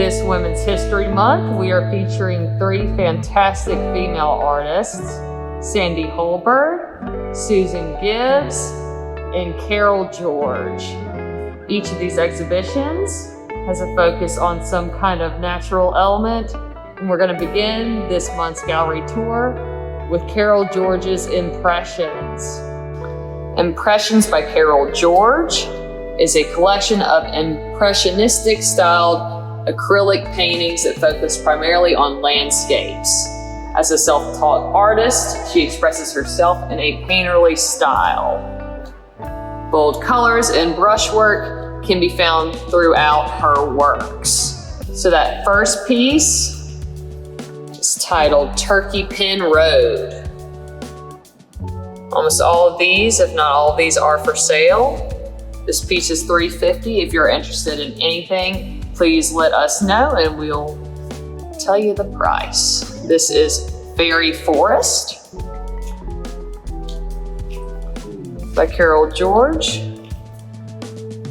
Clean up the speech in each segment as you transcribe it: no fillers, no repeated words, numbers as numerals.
This Women's History Month, we are featuring 3 fantastic female artists, Sandy Holberg, Susan Gibbs, and Carol George. Each of these exhibitions has a focus on some kind of natural element, and we're going to begin this month's gallery tour with Carol George's Impressions. Impressions by Carol George is a collection of impressionistic-styled acrylic paintings that focus primarily on landscapes. As a self-taught artist, she expresses herself in a painterly style. Bold colors and brushwork can be found throughout her works. So that first piece is titled Turkey Pen Road. Almost all of these, if not all of these, are for sale. This piece is $3.50. If you're interested in anything, please let us know and we'll tell you the price. This is Fairy Forest by Carol George.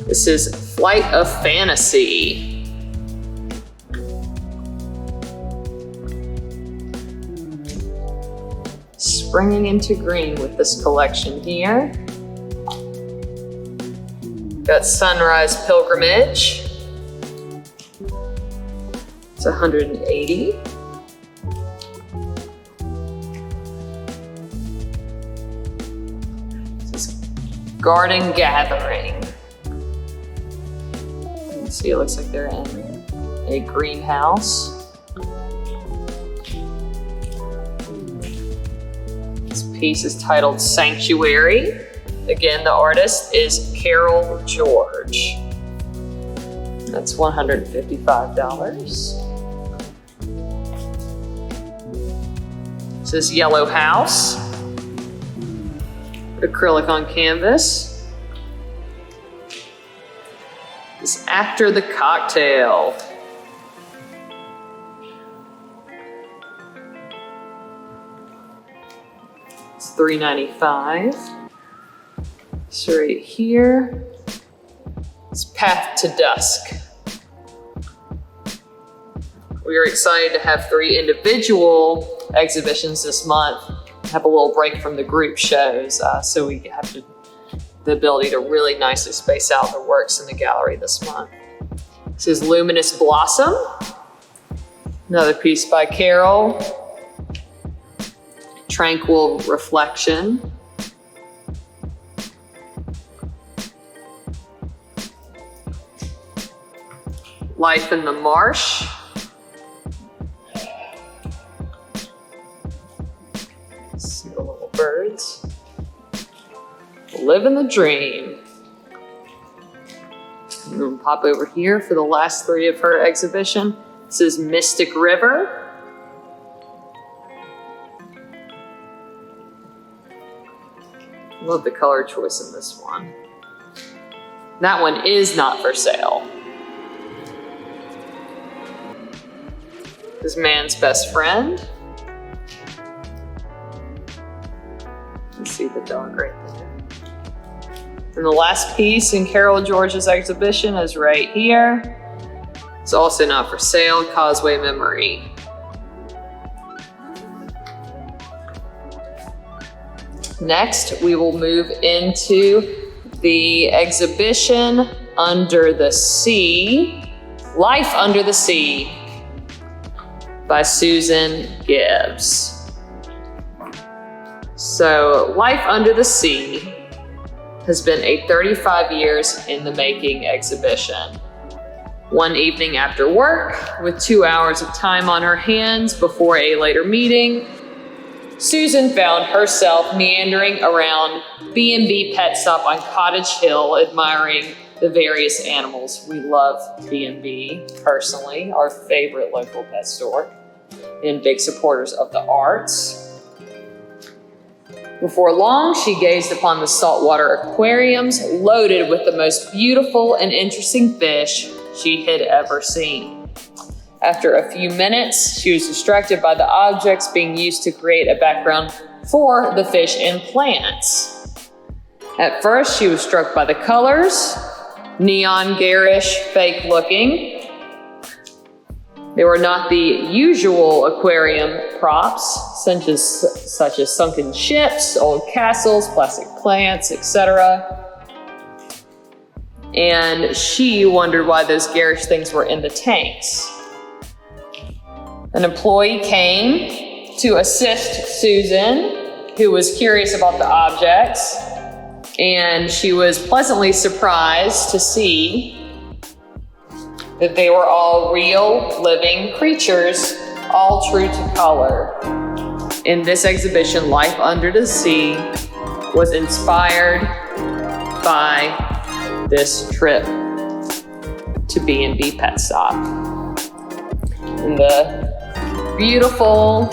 This is Flight of Fantasy. Springing into green with this collection here. Got Sunrise Pilgrimage. It's $180. This is Garden Gathering. You can see it looks like they're in a greenhouse. This piece is titled Sanctuary. Again, the artist is Carol George. That's $155. This is Yellow House. Acrylic on canvas. This is After the Cocktail. It's $3.95. So right here, it's Path to Dusk. We are excited to have 3 individual exhibitions this month. Have a little break from the group shows, so we have the ability to really nicely space out the works in the gallery this month. This is Luminous Blossom, another piece by Carol. Tranquil Reflection. Life in the Marsh. See the little birds. Living the Dream. I'm going to pop over here for the last 3 of her exhibition. This is Mystic River. Love the color choice in this one. That one is not for sale. This is Man's Best Friend. You can see the dog right there. And the last piece in Carol George's exhibition is right here. It's also not for sale, Causeway Memory. Next, we will move into the exhibition Under the Sea, Life Under the Sea by Susan Gibbs. So, Life Under the Sea has been a 35 years in the making exhibition. One evening after work, with 2 hours of time on her hands before a later meeting, Susan found herself meandering around B&B Pet Stop on Cottage Hill, admiring the various animals. We love B&B personally, our favorite local pet store, and big supporters of the arts. Before long, she gazed upon the saltwater aquariums loaded with the most beautiful and interesting fish she had ever seen. After a few minutes, she was distracted by the objects being used to create a background for the fish and plants. At first, she was struck by the colors, neon, garish, fake looking. They were not the usual aquarium props, such as sunken ships, old castles, plastic plants, etc. And she wondered why those garish things were in the tanks. An employee came to assist Susan, who was curious about the objects, and she was pleasantly surprised to see that they were all real, living creatures, all true to color. In this exhibition, Life Under the Sea was inspired by this trip to B&B Pet Stop. And the beautiful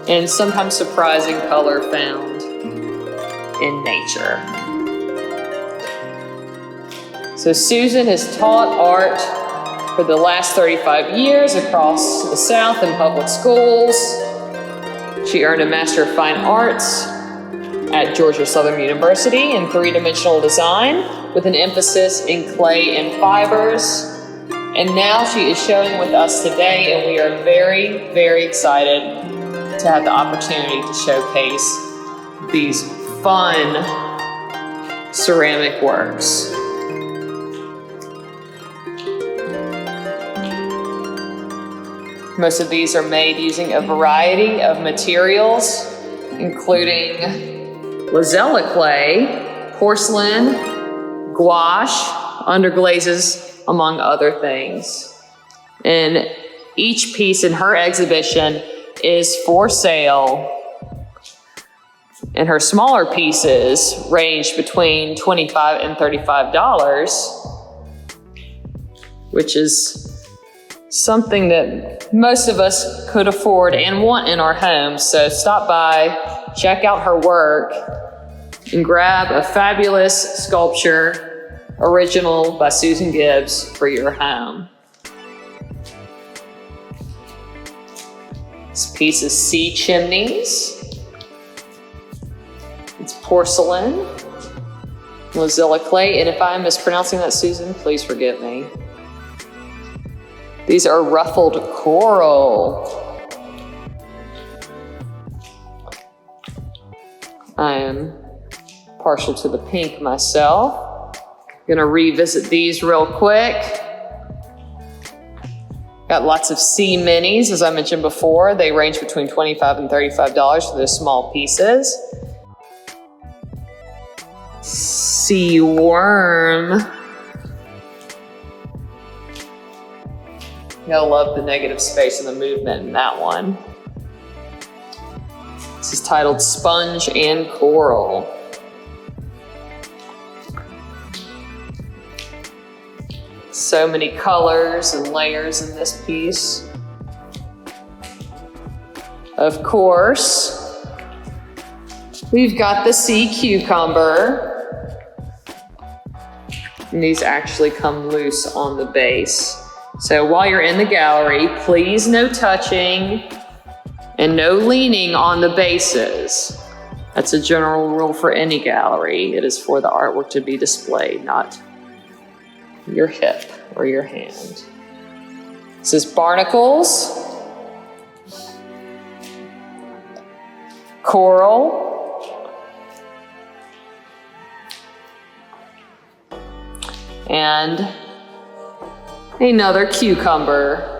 and sometimes surprising color found in nature. So Susan has taught art for the last 35 years across the South in public schools. She earned a Master of Fine Arts at Georgia Southern University in three-dimensional design with an emphasis in clay and fibers. And now she is showing with us today, and we are very, very excited to have the opportunity to showcase these fun ceramic works. Most of these are made using a variety of materials, including Lazella clay, porcelain, gouache, underglazes, among other things. And each piece in her exhibition is for sale. And her smaller pieces range between $25 and $35, which is something that most of us could afford and want in our homes. So stop by, check out her work, and grab a fabulous sculpture, original by Susan Gibbs, for your home. This piece is sea chimneys. It's porcelain, Lazella clay, and if I'm mispronouncing that, Susan, please forgive me. These are ruffled coral. I am partial to the pink myself. Gonna revisit these real quick. Got lots of sea minis, as I mentioned before. They range between $25 and $35 for those small pieces. Sea worm. You'll love the negative space and the movement in that one. This is titled Sponge and Coral. So many colors and layers in this piece. Of course, we've got the sea cucumber. And these actually come loose on the base. So while you're in the gallery, please no touching and no leaning on the bases. That's a general rule for any gallery. It is for the artwork to be displayed, not your hip or your hand. This is Barnacles, coral, and another cucumber.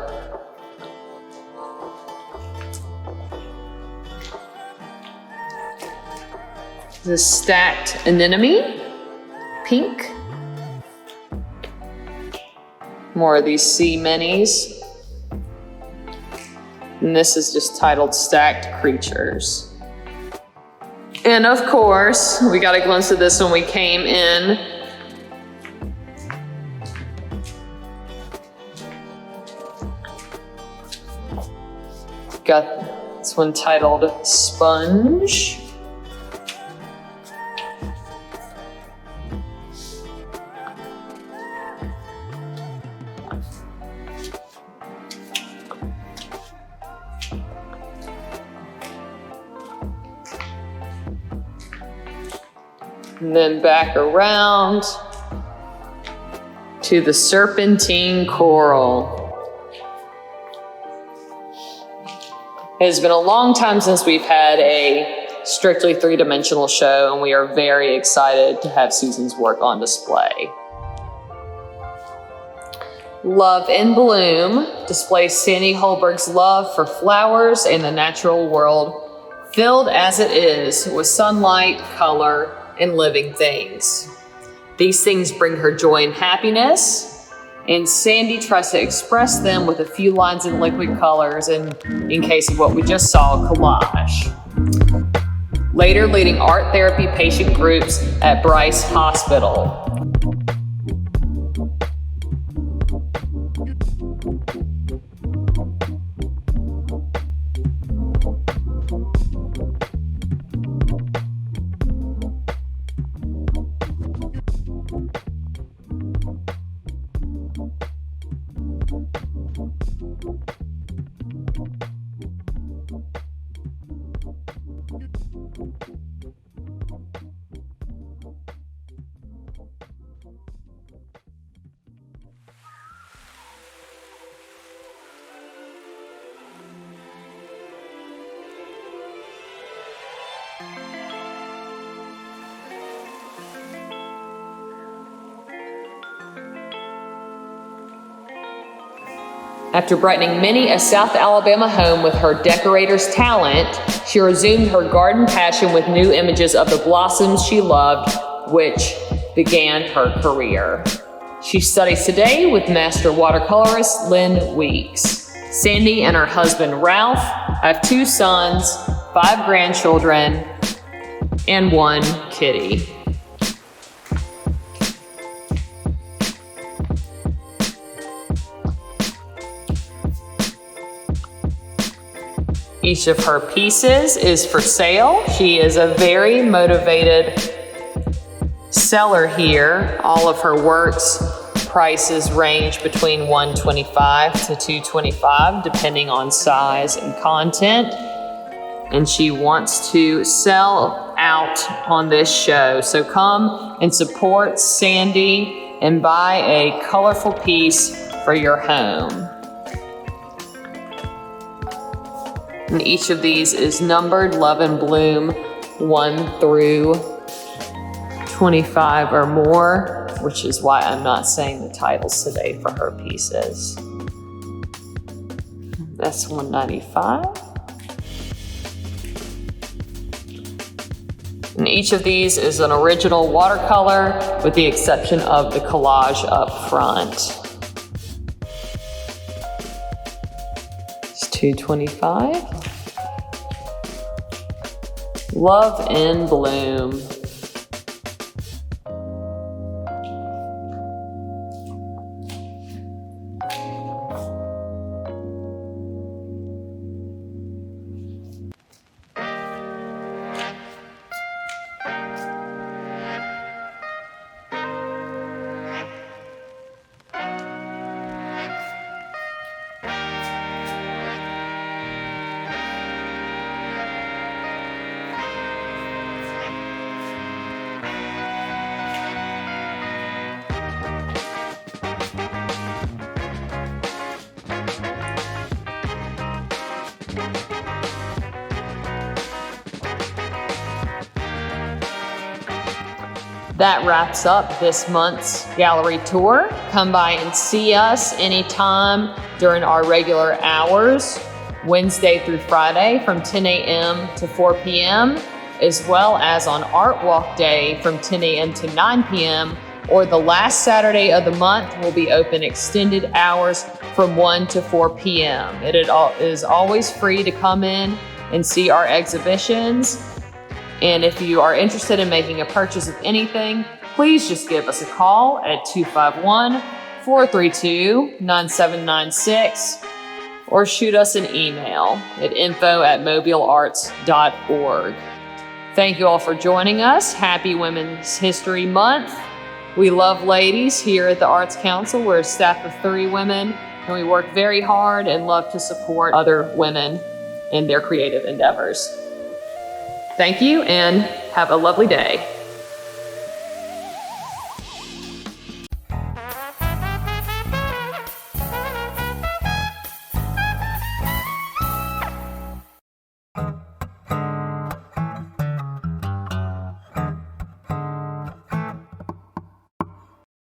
The stacked anemone, pink. More of these sea minis. And this is just titled Stacked Creatures. And of course, we got a glimpse of this when we came in. Got this one titled Sponge. And then back around to the serpentine coral. It has been a long time since we've had a strictly three-dimensional show, and we are very excited to have Susan's work on display. Love in Bloom displays Sandy Holberg's love for flowers and the natural world, filled as it is with sunlight, color, and living things. These things bring her joy and happiness, and Sandy tries to express them with a few lines in liquid colors and, in case of what we just saw, collage. Later leading art therapy patient groups at Bryce Hospital. After brightening many a South Alabama home with her decorator's talent, she resumed her garden passion with new images of the blossoms she loved, which began her career. She studies today with master watercolorist Lynn Weeks. Sandy and her husband Ralph have 2 sons, 5 grandchildren, and 1 kitty. Each of her pieces is for sale. She is a very motivated seller here. All of her works prices range between $125 to $225 depending on size and content. And she wants to sell out on this show. So come and support Sandy and buy a colorful piece for your home. And each of these is numbered Love and Bloom 1 through 25 or more, which is why I'm not saying the titles today for her pieces. That's $195. And each of these is an original watercolor with the exception of the collage up front. It's $225. Love in Bloom. That wraps up this month's gallery tour. Come by and see us anytime during our regular hours, Wednesday through Friday from 10 a.m. to 4 p.m., as well as on Art Walk Day from 10 a.m. to 9 p.m., or the last Saturday of the month will be open extended hours from 1 to 4 p.m. It is always free to come in and see our exhibitions. And if you are interested in making a purchase of anything, please just give us a call at 251-432-9796 or shoot us an email at info@mobilearts.org. Thank you all for joining us. Happy Women's History Month. We love ladies here at the Arts Council. We're a staff of 3 women, and we work very hard and love to support other women in their creative endeavors. Thank you and have a lovely day.